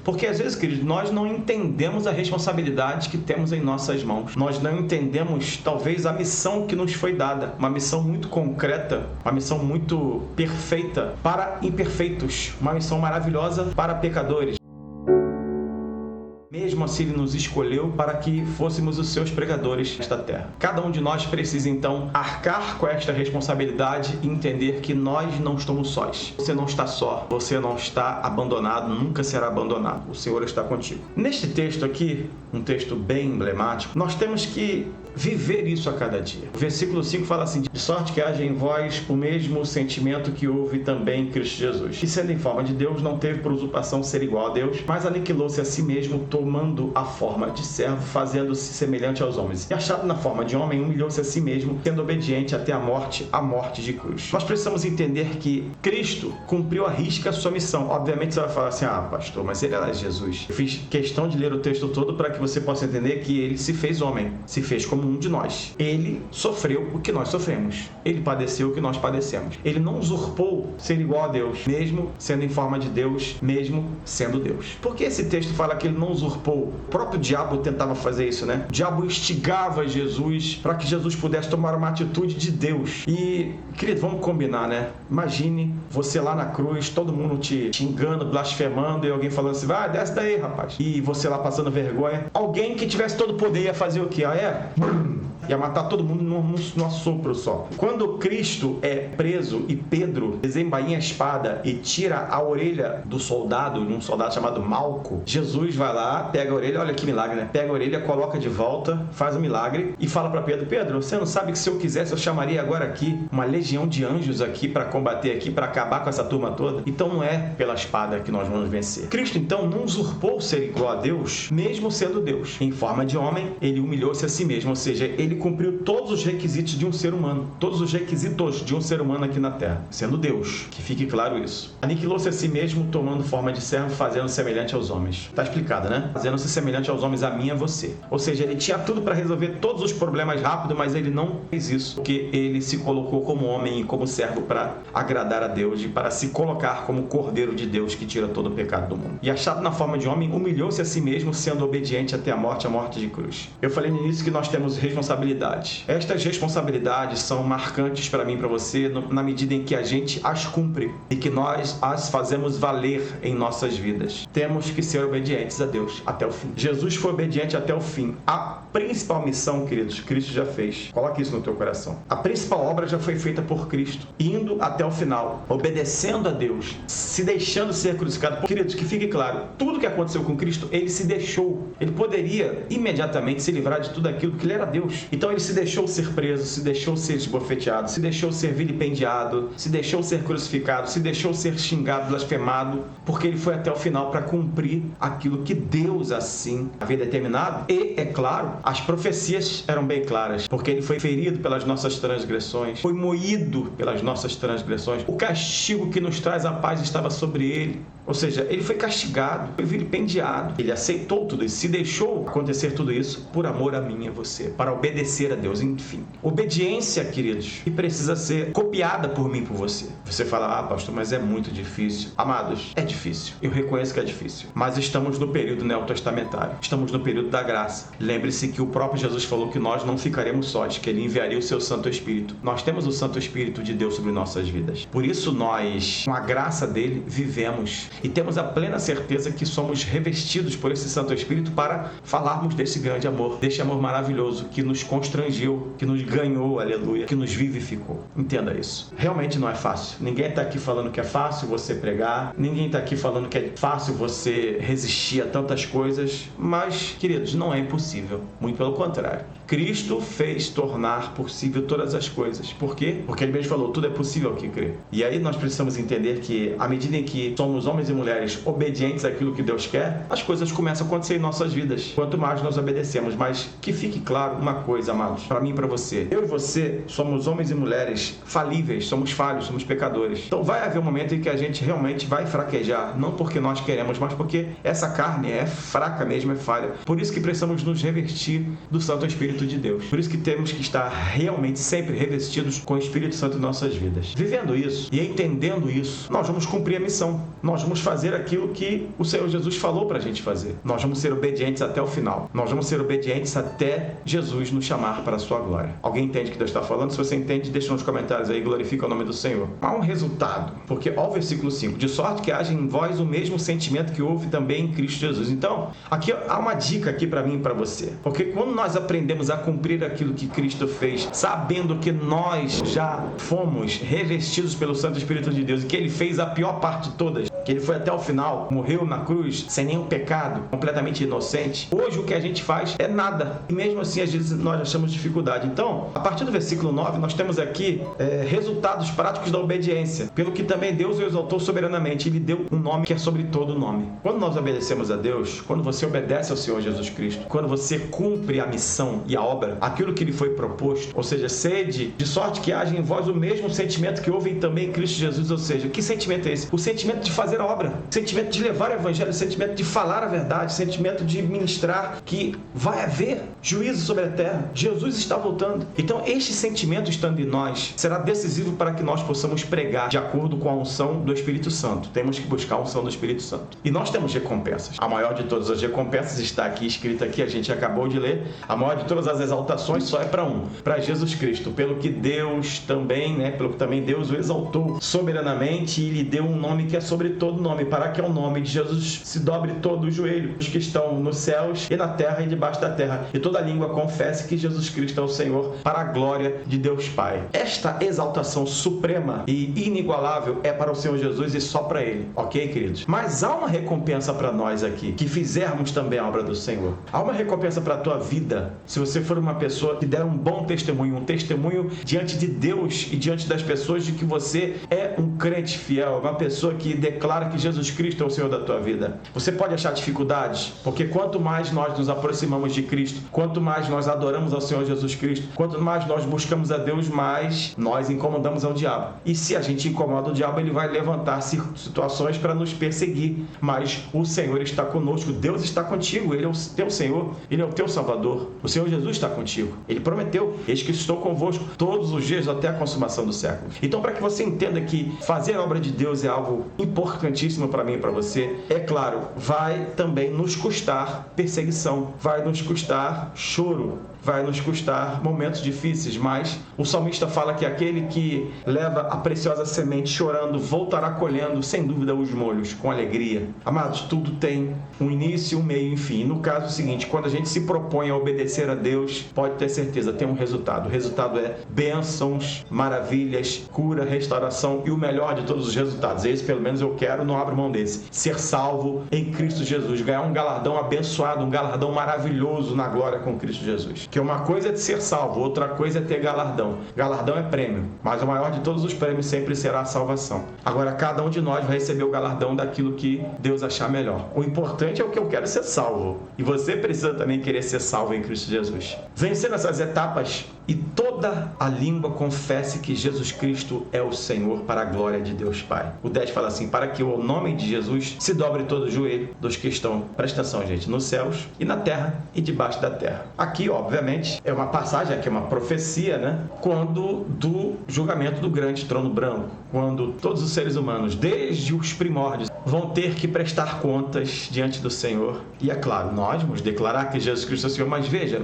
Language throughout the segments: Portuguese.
Porque às vezes, queridos, nós não entendemos a responsabilidade que temos em nossas mãos. Nós não entendemos, talvez, a missão que nos foi dada. Uma missão muito concreta, uma missão muito perfeita para imperfeitos. Uma missão maravilhosa para pecadores. Mesmo assim, Ele nos escolheu para que fôssemos os seus pregadores nesta terra. Cada um de nós precisa, então, arcar com esta responsabilidade e entender que nós não estamos sós. Você não está só, você não está abandonado, nunca será abandonado. O Senhor está contigo. Neste texto aqui, um texto bem emblemático, nós temos que viver isso a cada dia. O versículo 5 fala assim: de sorte que haja em vós o mesmo sentimento que houve também em Cristo Jesus, que sendo em forma de Deus, não teve por usurpação ser igual a Deus, mas aniquilou-se a si mesmo, tomando a forma de servo, fazendo-se semelhante aos homens. E achado na forma de homem, humilhou-se a si mesmo, sendo obediente até a morte de cruz. Nós precisamos entender que Cristo cumpriu à risca a sua missão. Obviamente você vai falar assim: ah, pastor, mas ele era Jesus. Eu fiz questão de ler o texto todo para que você possa entender que ele se fez homem, se fez como um de nós. Ele sofreu o que nós sofremos. Ele padeceu o que nós padecemos. Ele não usurpou ser igual a Deus, mesmo sendo em forma de Deus, mesmo sendo Deus. Por que esse texto fala que ele não usurpou? O próprio diabo tentava fazer isso, né? O diabo instigava Jesus para que Jesus pudesse tomar uma atitude de Deus. E, querido, vamos combinar, né? Imagine você lá na cruz, todo mundo te xingando, blasfemando, e alguém falando assim: vai, desce daí, rapaz. E você lá passando vergonha. Alguém que tivesse todo o poder ia fazer o quê? Ah, é? Ia matar todo mundo num assopro só. Quando Cristo é preso e Pedro desembainha a espada e tira a orelha do soldado, um soldado chamado Malco, Jesus vai lá, pega a orelha, olha que milagre, né? Pega a orelha, coloca de volta, faz o milagre e fala para Pedro: Pedro, você não sabe que se eu quisesse eu chamaria agora aqui uma legião de anjos aqui para combater aqui, para acabar com essa turma toda? Então não é pela espada que nós vamos vencer. Cristo então não usurpou ser igual a Deus, mesmo sendo Deus. Em forma de homem, ele humilhou-se a si mesmo, ou seja, ele cumpriu todos os requisitos de um ser humano, todos os requisitos de um ser humano aqui na terra, sendo Deus, que fique claro isso. Aniquilou-se a si mesmo, tomando forma de servo, fazendo-se semelhante aos homens. Tá explicado, né? Fazendo-se semelhante aos homens, a mim e a você. Ou seja, ele tinha tudo para resolver todos os problemas rápido, mas ele não fez isso, porque ele se colocou como homem e como servo para agradar a Deus e para se colocar como Cordeiro de Deus que tira todo o pecado do mundo. E achado na forma de homem, humilhou-se a si mesmo, sendo obediente até a morte de cruz. Eu falei no início que nós temos responsabilidade. Estas responsabilidades são marcantes para mim e para você na medida em que a gente as cumpre e que nós as fazemos valer em nossas vidas. Temos que ser obedientes a Deus até o fim. Jesus foi obediente até o fim. A principal missão, queridos, Cristo já fez. Coloque isso no teu coração. A principal obra já foi feita por Cristo, indo até o final, obedecendo a Deus, se deixando ser crucificado. Queridos, que fique claro, tudo que aconteceu com Cristo, ele se deixou. Ele poderia imediatamente se livrar de tudo aquilo, porque ele era Deus. Então ele se deixou ser preso, se deixou ser esbofeteado, se deixou ser vilipendiado, se deixou ser crucificado, se deixou ser xingado, blasfemado, porque ele foi até o final para cumprir aquilo que Deus assim havia determinado. E, é claro, as profecias eram bem claras, porque ele foi ferido pelas nossas transgressões, foi moído pelas nossas transgressões, o castigo que nos traz a paz estava sobre ele. Ou seja, ele foi castigado, foi vilipendiado. Ele aceitou tudo isso, se deixou acontecer tudo isso por amor a mim e a você, para obedecer a Deus, enfim. Obediência, queridos, que precisa ser copiada por mim e por você. Você fala: ah, pastor, mas é muito difícil. Amados, é difícil. Eu reconheço que é difícil. Mas estamos no período neotestamentário. Estamos no período da graça. Lembre-se que o próprio Jesus falou que nós não ficaremos sós, que ele enviaria o seu Santo Espírito. Nós temos o Santo Espírito de Deus sobre nossas vidas. Por isso nós, com a graça dele, vivemos. E temos a plena certeza que somos revestidos por esse Santo Espírito para falarmos desse grande amor, desse amor maravilhoso que nos constrangeu, que nos ganhou, aleluia, que nos vivificou. Entenda isso. Realmente não é fácil. Ninguém está aqui falando que é fácil você pregar, ninguém está aqui falando que é fácil você resistir a tantas coisas, mas, queridos, não é impossível. Muito pelo contrário. Cristo fez tornar possível todas as coisas. Por quê? Porque ele mesmo falou: tudo é possível ao que crê. E aí nós precisamos entender que, à medida em que somos homens e mulheres obedientes àquilo que Deus quer, as coisas começam a acontecer em nossas vidas, quanto mais nós obedecemos. Mas que fique claro uma coisa: coisa, amados, para mim e para você. Eu e você somos homens e mulheres falíveis, somos falhos, somos pecadores. Então vai haver um momento em que a gente realmente vai fraquejar, não porque nós queremos, mas porque essa carne é fraca mesmo, é falha. Por isso que precisamos nos revestir do Santo Espírito de Deus. Por isso que temos que estar realmente sempre revestidos com o Espírito Santo em nossas vidas. Vivendo isso e entendendo isso, nós vamos cumprir a missão. Nós vamos fazer aquilo que o Senhor Jesus falou para a gente fazer. Nós vamos ser obedientes até o final. Nós vamos ser obedientes até Jesus nos chamar para a sua glória. Alguém entende o que Deus está falando? Se você entende, deixa nos comentários aí, glorifica o nome do Senhor. Há um resultado, porque ó o versículo 5, de sorte que haja em vós o mesmo sentimento que houve também em Cristo Jesus. Então, aqui há uma dica aqui para mim e para você. Porque quando nós aprendemos a cumprir aquilo que Cristo fez, sabendo que nós já fomos revestidos pelo Santo Espírito de Deus e que Ele fez a pior parte de todas, que Ele foi até o final, morreu na cruz, sem nenhum pecado, completamente inocente. Hoje o que a gente faz é nada. E mesmo assim, às vezes, nós achamos dificuldade. Então, a partir do versículo 9, nós temos aqui resultados práticos da obediência. Pelo que também Deus o exaltou soberanamente. Ele deu um nome que é sobre todo nome. Quando nós obedecemos a Deus, quando você obedece ao Senhor Jesus Cristo, quando você cumpre a missão e a obra, aquilo que lhe foi proposto, ou seja, sede, de sorte que haja em vós o mesmo sentimento que houve também em Cristo Jesus. Ou seja, que sentimento é esse? O sentimento de fazer a obra, o sentimento de levar o evangelho, o sentimento de falar a verdade, o sentimento de ministrar que vai haver juízo sobre a terra. Jesus está voltando. Então, este sentimento estando em nós será decisivo para que nós possamos pregar de acordo com a unção do Espírito Santo. Temos que buscar a unção do Espírito Santo. E nós temos recompensas. A maior de todas as recompensas está aqui, escrita aqui, a gente acabou de ler. A maior de todas as exaltações só é para para Jesus Cristo. Pelo que Deus também, pelo que também Deus o exaltou soberanamente e lhe deu um nome que é sobre todo nome, para que ao nome de Jesus se dobre todo o joelho, os que estão nos céus e na terra e debaixo da terra, e toda língua confesse que Jesus Cristo é o Senhor, para a glória de Deus Pai. Esta exaltação suprema e inigualável é para o Senhor Jesus e só para Ele, ok, queridos? Mas há uma recompensa para nós aqui, que fizermos também a obra do Senhor. Há uma recompensa para a tua vida, se você for uma pessoa que der um bom testemunho, um testemunho diante de Deus e diante das pessoas de que você é um crente fiel, uma pessoa que declara que Jesus Cristo é o Senhor da tua vida. Você pode achar dificuldades, porque quanto mais nós nos aproximamos de Cristo, quanto mais nós adoramos ao Senhor Jesus Cristo, quanto mais nós buscamos a Deus, mais nós incomodamos ao diabo. E se a gente incomoda o diabo, ele vai levantar situações para nos perseguir. Mas o Senhor está conosco, Deus está contigo, Ele é o teu Senhor, Ele é o teu Salvador. O Senhor Jesus está contigo. Ele prometeu, eis que estou convosco todos os dias até a consumação do século. Então, para que você entenda que fazer a obra de Deus é algo importantíssimo para mim e para você, é claro, vai também nos custar perseguição, vai nos custar choro, vai nos custar momentos difíceis, mas o salmista fala que aquele que leva a preciosa semente chorando voltará colhendo, sem dúvida, os molhos, com alegria. Amados, tudo tem um início, um meio e um fim. No caso é o seguinte, quando a gente se propõe a obedecer a Deus, pode ter certeza, tem um resultado. O resultado é bênçãos, maravilhas, cura, restauração e o melhor de todos os resultados. Esse, pelo menos, eu quero, não abro mão desse. Ser salvo em Cristo Jesus, ganhar um galardão abençoado, um galardão maravilhoso na glória com Cristo Jesus. Que uma coisa é de ser salvo, outra coisa é ter galardão. Galardão é prêmio, mas o maior de todos os prêmios sempre será a salvação. Agora, cada um de nós vai receber o galardão daquilo que Deus achar melhor. O importante é o que eu quero ser salvo. E você precisa também querer ser salvo em Cristo Jesus. Vencendo essas etapas, e toda a língua confesse que Jesus Cristo é o Senhor, para a glória de Deus Pai. O 10 fala assim, para que o nome de Jesus se dobre todo o joelho dos que estão, presta atenção, gente, nos céus e na terra e debaixo da terra. Aqui, obviamente, é uma passagem, aqui é uma profecia, quando do julgamento do grande trono branco, quando todos os seres humanos, desde os primórdios, vão ter que prestar contas diante do Senhor. E é claro, nós vamos declarar que Jesus Cristo é o Senhor, mas veja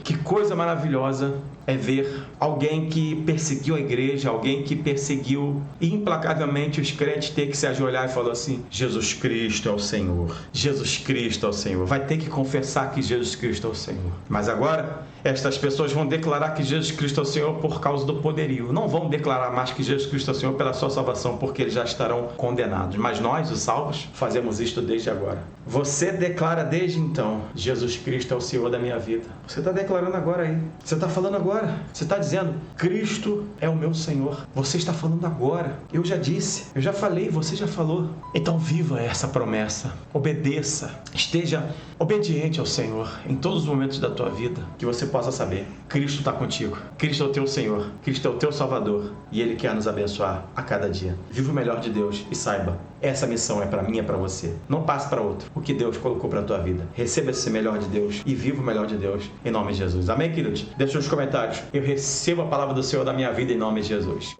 que coisa maravilhosa é ver alguém que perseguiu a igreja, alguém que perseguiu implacavelmente os crentes, ter que se ajoelhar e falar assim, Jesus Cristo é o Senhor, Jesus Cristo é o Senhor. Vai ter que confessar que Jesus Cristo é o Senhor. Mas agora, estas pessoas vão declarar que Jesus Cristo é o Senhor por causa do poderio. Não vão declarar mais que Jesus Cristo é o Senhor pela sua salvação, porque eles já estarão condenados. Mas nós, os salvos, fazemos isto desde agora. Você declara desde então, Jesus Cristo é o Senhor da minha vida. Você está declarando agora aí. Você está falando agora. Você está dizendo, Cristo é o meu Senhor. Você está falando agora. Eu já disse, eu já falei, você já falou. Então viva essa promessa. Obedeça. Esteja obediente ao Senhor em todos os momentos da tua vida, que você possa saber: Cristo está contigo, Cristo é o teu Senhor, Cristo é o teu Salvador e Ele quer nos abençoar a cada dia. Viva o melhor de Deus e saiba, essa missão é para mim, é para você. Não passe para outro o que Deus colocou para a tua vida. Receba esse melhor de Deus e viva o melhor de Deus em nome de Jesus. Amém, queridos? Deixa nos comentários: eu recebo a palavra do Senhor da minha vida em nome de Jesus.